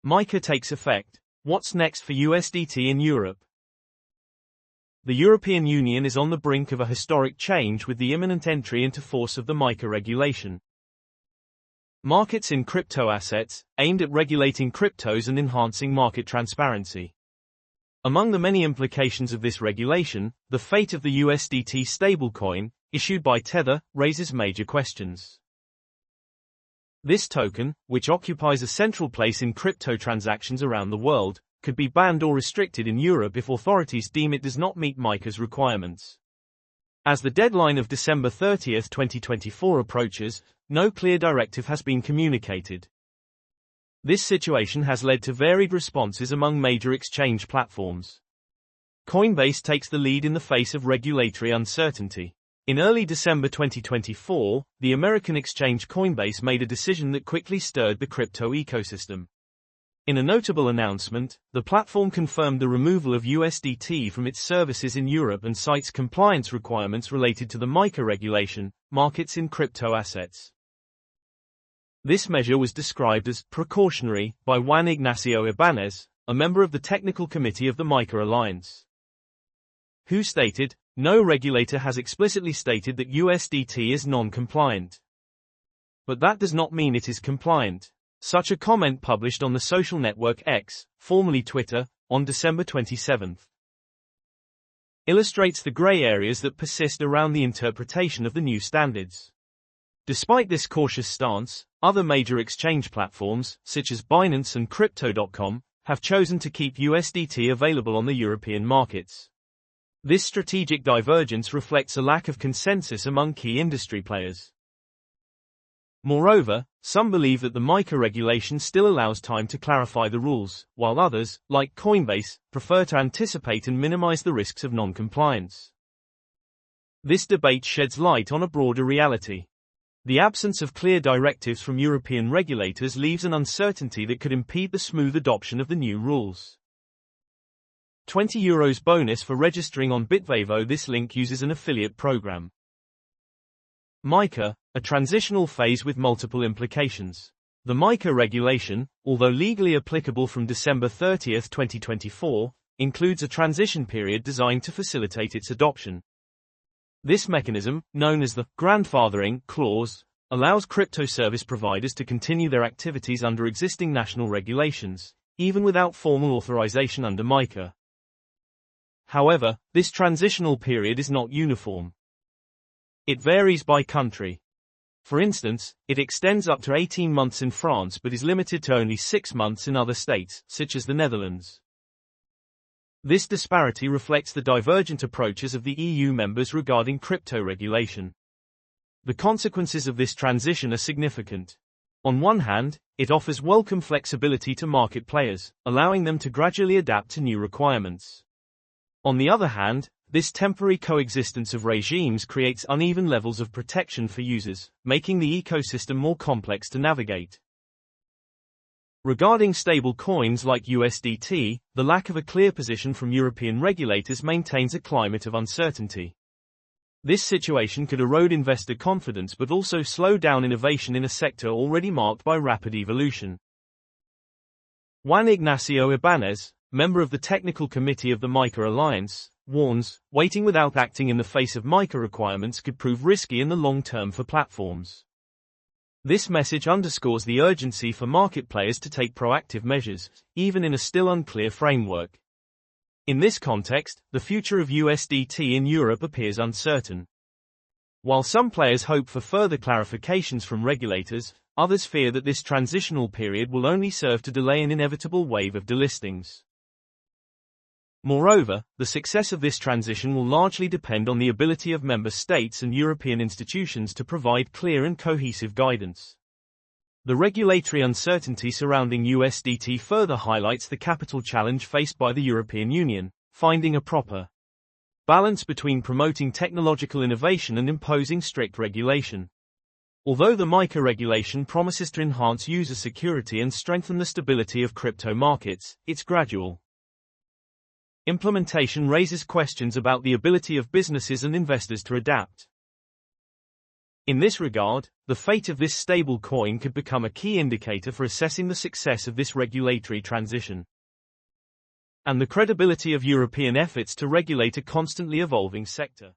MiCA takes effect. What's next for USDT in Europe? The European Union is on the brink of a historic change with the imminent entry into force of the MiCA regulation. Markets in crypto assets, aimed at regulating cryptos and enhancing market transparency. Among the many implications of this regulation, the fate of the USDT stablecoin, issued by Tether, raises major questions. This token, which occupies a central place in crypto transactions around the world, could be banned or restricted in Europe if authorities deem it does not meet MiCA's requirements. As the deadline of December 30, 2024 approaches, no clear directive has been communicated. This situation has led to varied responses among major exchange platforms. Coinbase takes the lead in the face of regulatory uncertainty. In early December 2024, the American exchange Coinbase made a decision that quickly stirred the crypto ecosystem. In a notable announcement, the platform confirmed the removal of USDT from its services in Europe and cites compliance requirements related to the MiCA regulation, markets in crypto assets. This measure was described as precautionary by Juan Ignacio Ibanez, a member of the technical committee of the MiCA Alliance, who stated, "No regulator has explicitly stated that USDT is non-compliant. But that does not mean it is compliant." Such a comment published on the social network X, formerly Twitter, on December 27, illustrates the gray areas that persist around the interpretation of the new standards. Despite this cautious stance, other major exchange platforms, such as Binance and Crypto.com, have chosen to keep USDT available on the European markets. This strategic divergence reflects a lack of consensus among key industry players. Moreover, some believe that the MiCA regulation still allows time to clarify the rules, while others, like Coinbase, prefer to anticipate and minimize the risks of non-compliance. This debate sheds light on a broader reality. The absence of clear directives from European regulators leaves an uncertainty that could impede the smooth adoption of the new rules. €20 bonus for registering on Bitvevo. This link uses an affiliate program. MiCA, a transitional phase with multiple implications. The MiCA regulation, although legally applicable from December 30, 2024, includes a transition period designed to facilitate its adoption. This mechanism, known as the grandfathering clause, allows crypto service providers to continue their activities under existing national regulations, even without formal authorization under MiCA. However, this transitional period is not uniform. It varies by country. For instance, it extends up to 18 months in France but is limited to only 6 months in other states, such as the Netherlands. This disparity reflects the divergent approaches of the EU members regarding crypto regulation. The consequences of this transition are significant. On one hand, it offers welcome flexibility to market players, allowing them to gradually adapt to new requirements. On the other hand, this temporary coexistence of regimes creates uneven levels of protection for users, making the ecosystem more complex to navigate. Regarding stable coins like USDT, the lack of a clear position from European regulators maintains a climate of uncertainty. This situation could erode investor confidence but also slow down innovation in a sector already marked by rapid evolution. Juan Ignacio Ibanez, member of the technical committee of the MiCA Alliance, warns, waiting without acting in the face of MiCA requirements could prove risky in the long term for platforms. This message underscores the urgency for market players to take proactive measures, even in a still unclear framework. In this context, the future of USDT in Europe appears uncertain. While some players hope for further clarifications from regulators, others fear that this transitional period will only serve to delay an inevitable wave of delistings. Moreover, the success of this transition will largely depend on the ability of member states and European institutions to provide clear and cohesive guidance. The regulatory uncertainty surrounding USDT further highlights the capital challenge faced by the European Union, finding a proper balance between promoting technological innovation and imposing strict regulation. Although the MiCA regulation promises to enhance user security and strengthen the stability of crypto markets, its gradual implementation raises questions about the ability of businesses and investors to adapt. In this regard, the fate of this stable coin could become a key indicator for assessing the success of this regulatory transition and the credibility of European efforts to regulate a constantly evolving sector.